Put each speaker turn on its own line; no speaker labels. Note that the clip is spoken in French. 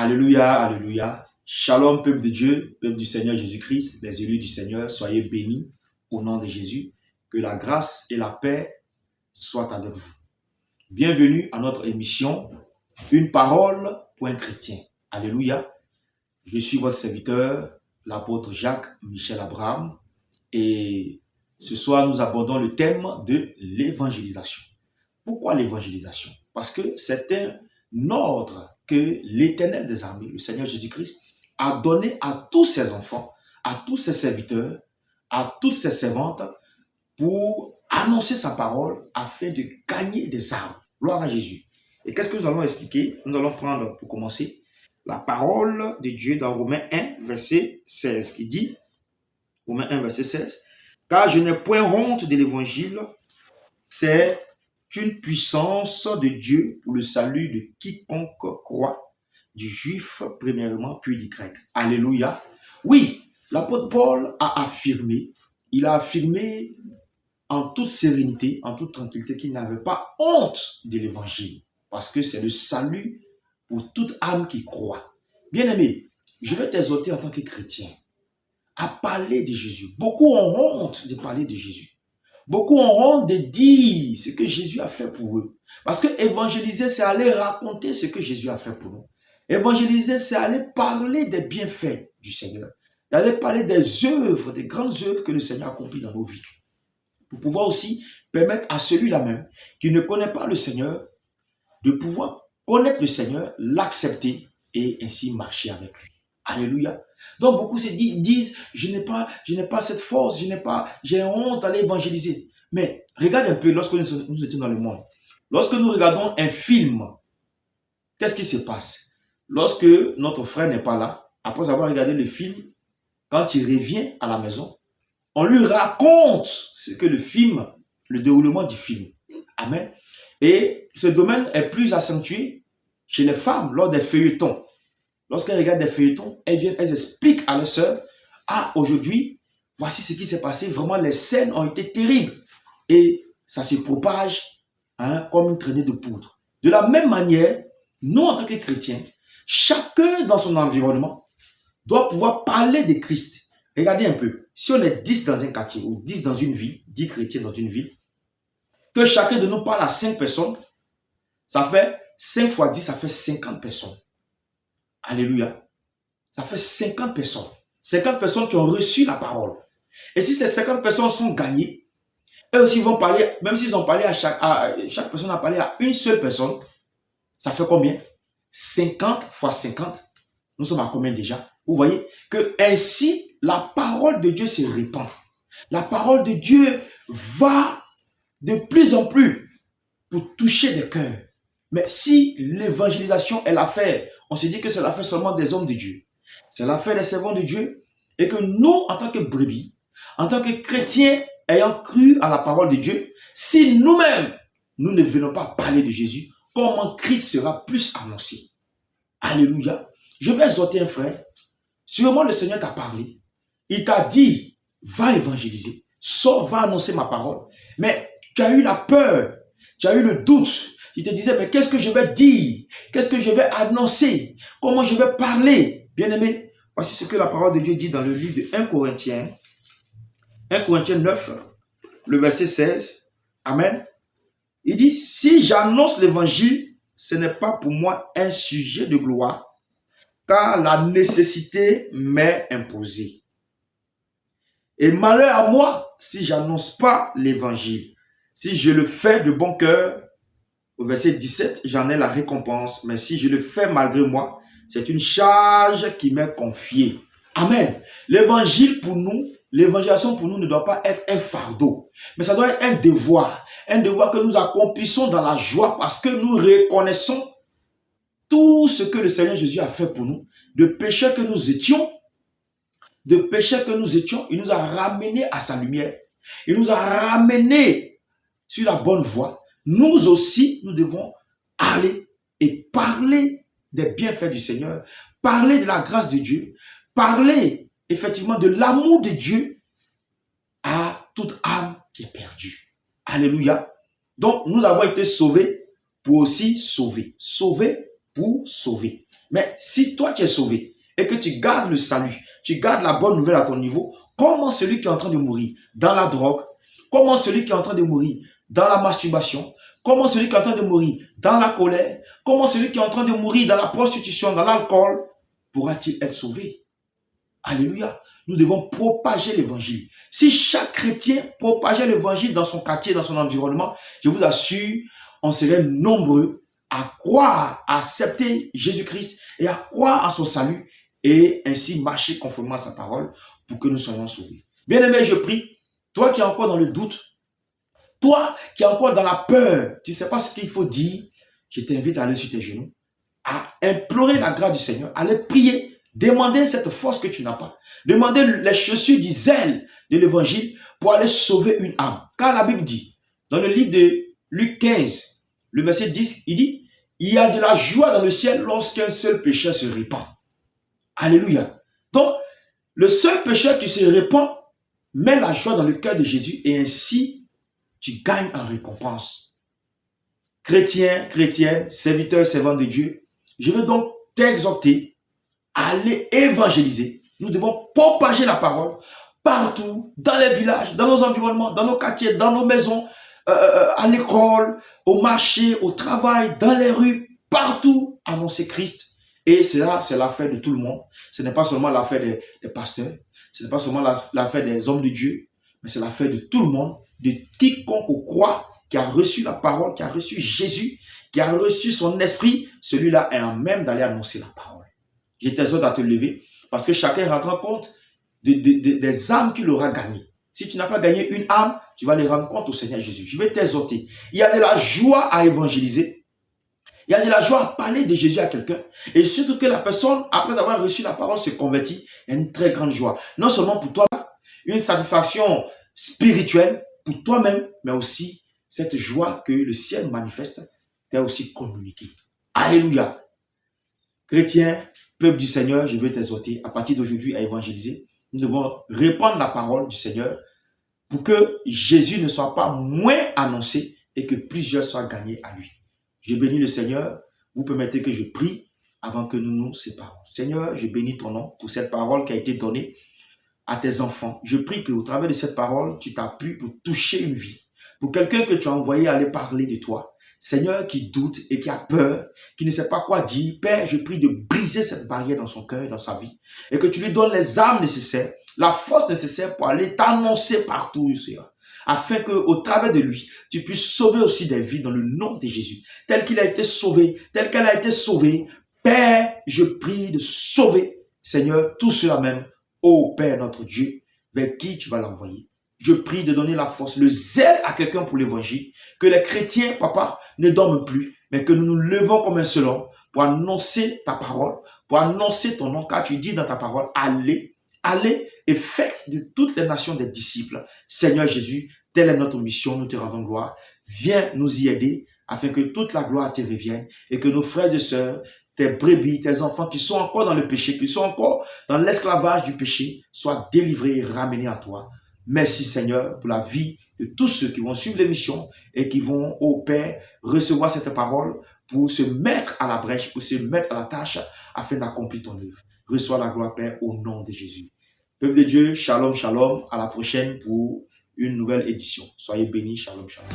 Alléluia, alléluia. Shalom, peuple de Dieu, peuple du Seigneur Jésus-Christ, les élus du Seigneur, soyez bénis au nom de Jésus. Que la grâce et la paix soient avec vous. Bienvenue à notre émission, Une parole pour un chrétien. Alléluia. Je suis votre serviteur, l'apôtre Jacques-Michel Abraham. Et ce soir, nous abordons le thème de l'évangélisation. Pourquoi l'évangélisation? Parce que c'est un ordre que l'Éternel des armées, le Seigneur Jésus-Christ, a donné à tous ses enfants, à tous ses serviteurs, à toutes ses servantes pour annoncer sa parole afin de gagner des âmes. Gloire à Jésus. Et qu'est-ce que nous allons expliquer? Nous allons prendre pour commencer la parole de Dieu dans Romains 1, verset 16, qui dit, Romains 1, verset 16, « Car je n'ai point honte de l'évangile, c'est une puissance de Dieu pour le salut de quiconque croit, du juif premièrement, puis du grec. » Alléluia. Oui, l'apôtre Paul a affirmé, il a affirmé en toute sérénité, en toute tranquillité, qu'il n'avait pas honte de l'évangile, parce que c'est le salut pour toute âme qui croit. Bien-aimé, je vais t'exhorter en tant que chrétien à parler de Jésus. Beaucoup ont honte de parler de Jésus. Beaucoup ont honte de dire ce que Jésus a fait pour eux. Parce que évangéliser, c'est aller raconter ce que Jésus a fait pour nous. Évangéliser, c'est aller parler des bienfaits du Seigneur. D'aller parler des œuvres, des grandes œuvres que le Seigneur a accomplies dans nos vies. Pour pouvoir aussi permettre à celui-là même qui ne connaît pas le Seigneur de pouvoir connaître le Seigneur, l'accepter et ainsi marcher avec lui. Alléluia. Donc beaucoup se disent, je n'ai pas cette force, j'ai honte d'aller évangéliser. Mais regarde un peu lorsque nous étions dans le monde. Lorsque nous regardons un film, qu'est-ce qui se passe? Lorsque notre frère n'est pas là, après avoir regardé le film, quand il revient à la maison, on lui raconte ce que le film, le déroulement du film. Amen. Et ce domaine est plus accentué chez les femmes lors des feuilletons. Lorsqu'elles regardent des feuilletons, elles expliquent à leurs sœurs, ah, aujourd'hui, voici ce qui s'est passé. Vraiment, les scènes ont été terribles. Et ça se propage comme une traînée de poudre. De la même manière, nous, en tant que chrétiens, chacun dans son environnement doit pouvoir parler de Christ. Regardez un peu. Si on est 10 dans un quartier ou 10 dans une ville, 10 chrétiens dans une ville, que chacun de nous parle à 5 personnes, ça fait 5 fois 10, ça fait 50 personnes. Alléluia. Ça fait 50 personnes. 50 personnes qui ont reçu la parole. Et si ces 50 personnes sont gagnées, eux aussi vont parler, même s'ils ont parlé à chaque personne a parlé à une seule personne, ça fait combien? 50 fois 50. Nous sommes à combien déjà? Vous voyez que ainsi, la parole de Dieu se répand. La parole de Dieu va de plus en plus pour toucher des cœurs. Mais si l'évangélisation est l'affaire, on se dit que c'est l'affaire seulement des hommes de Dieu. C'est l'affaire des servants de Dieu. Et que nous, en tant que brebis, en tant que chrétiens ayant cru à la parole de Dieu, si nous-mêmes, nous ne venons pas parler de Jésus, comment Christ sera plus annoncé? Alléluia. Je vais exhorter un frère. Sûrement le Seigneur t'a parlé. Il t'a dit, va évangéliser. Sors, va annoncer ma parole. Mais tu as eu la peur. Tu as eu le doute. Tu te disais, mais qu'est-ce que je vais dire? Qu'est-ce que je vais annoncer? Comment je vais parler? Bien-aimé, voici ce que la parole de Dieu dit dans le livre de 1 Corinthiens 9, le verset 16. Amen. Il dit, si j'annonce l'évangile, ce n'est pas pour moi un sujet de gloire, car la nécessité m'est imposée. Et malheur à moi si j'annonce pas l'évangile. Si je le fais de bon cœur, au verset 17, j'en ai la récompense. Mais si je le fais malgré moi, c'est une charge qui m'est confiée. Amen. L'évangile pour nous, l'évangélisation pour nous ne doit pas être un fardeau. Mais ça doit être un devoir. Un devoir que nous accomplissons dans la joie parce que nous reconnaissons tout ce que le Seigneur Jésus a fait pour nous. De pécheurs que nous étions, il nous a ramenés à sa lumière. Il nous a ramenés sur la bonne voie. Nous aussi, nous devons aller et parler des bienfaits du Seigneur, parler de la grâce de Dieu, parler effectivement de l'amour de Dieu à toute âme qui est perdue. Alléluia. Donc, nous avons été sauvés pour aussi sauver. Sauver pour sauver. Mais si toi tu es sauvé et que tu gardes le salut, tu gardes la bonne nouvelle à ton niveau, comment celui qui est en train de mourir dans la drogue, comment celui qui est en train de mourir dans la masturbation, comment celui qui est en train de mourir dans la colère, comment celui qui est en train de mourir dans la prostitution, dans l'alcool, pourra-t-il être sauvé? Alléluia. Nous devons propager l'évangile. Si chaque chrétien propageait l'évangile dans son quartier, dans son environnement, je vous assure, on serait nombreux à croire, à accepter Jésus-Christ et à croire à son salut et ainsi marcher conformément à sa parole pour que nous soyons sauvés. Bien-aimé, je prie, toi qui es encore dans le doute, toi qui es encore dans la peur, tu ne sais pas ce qu'il faut dire, je t'invite à aller sur tes genoux, à implorer la grâce du Seigneur, à aller prier, demander cette force que tu n'as pas, demander les chaussures du zèle de l'évangile pour aller sauver une âme. Car la Bible dit, dans le livre de Luc 15, le verset 10, il dit, il y a de la joie dans le ciel lorsqu'un seul pécheur se répand. Alléluia. Donc, le seul pécheur qui se répand met la joie dans le cœur de Jésus et ainsi, tu gagnes en récompense. Chrétien, chrétienne, serviteur, servant de Dieu, je veux donc t'exhorter à aller évangéliser. Nous devons propager la parole partout, dans les villages, dans nos environnements, dans nos quartiers, dans nos maisons, à l'école, au marché, au travail, dans les rues, partout, annoncer Christ. Et cela, c'est l'affaire de tout le monde. Ce n'est pas seulement l'affaire des pasteurs, ce n'est pas seulement l'affaire des hommes de Dieu, mais c'est l'affaire de tout le monde, de quiconque croit, qui a reçu la parole, qui a reçu Jésus, qui a reçu son esprit, celui-là est en même d'aller annoncer la parole. Je t'exhorte à te lever parce que chacun rendra compte des âmes qu'il aura gagnées. Si tu n'as pas gagné une âme, tu vas les rendre compte au Seigneur Jésus. Je vais t'exhorter. Il y a de la joie à évangéliser. Il y a de la joie à parler de Jésus à quelqu'un. Et surtout que la personne, après avoir reçu la parole, se convertit. Il y a une très grande joie. Non seulement pour toi, une satisfaction spirituelle pour toi-même, mais aussi cette joie que le ciel manifeste t'est aussi communiquée. Alléluia. Chrétiens, peuple du Seigneur, je veux t'exhorter à partir d'aujourd'hui à évangéliser. Nous devons répandre la parole du Seigneur pour que Jésus ne soit pas moins annoncé et que plusieurs soient gagnés à lui. Je bénis le Seigneur. Vous permettez que je prie avant que nous nous séparons. Seigneur, je bénis ton nom pour cette parole qui a été donnée à tes enfants. Je prie qu'au travers de cette parole, tu t'appuies pour toucher une vie. Pour quelqu'un que tu as envoyé aller parler de toi. Seigneur, qui doute et qui a peur, qui ne sait pas quoi dire, Père, je prie de briser cette barrière dans son cœur et dans sa vie. Et que tu lui donnes les armes nécessaires, la force nécessaire pour aller t'annoncer partout, Seigneur. Afin qu'au travers de lui, tu puisses sauver aussi des vies dans le nom de Jésus. Tel qu'il a été sauvé, tel qu'elle a été sauvée. Père, je prie de sauver, Seigneur, tout cela même, ô Père notre Dieu, vers qui tu vas l'envoyer. Je prie de donner la force, le zèle à quelqu'un pour l'évangile. Que les chrétiens, papa, ne dorment plus, mais que nous nous levons comme un seul homme pour annoncer ta parole, pour annoncer ton nom, car tu dis dans ta parole, allez, allez et faites de toutes les nations des disciples. Seigneur Jésus, telle est notre mission, nous te rendons gloire. Viens nous y aider afin que toute la gloire te revienne et que nos frères et sœurs, tes brebis, tes enfants qui sont encore dans le péché, qui sont encore dans l'esclavage du péché, soient délivrés et ramenés à toi. Merci Seigneur pour la vie de tous ceux qui vont suivre l'émission et qui vont, au Père, recevoir cette parole pour se mettre à la brèche, pour se mettre à la tâche afin d'accomplir ton œuvre. Reçois la gloire, Père, au nom de Jésus. Peuple de Dieu, shalom, shalom. À la prochaine pour une nouvelle édition. Soyez bénis, shalom, shalom.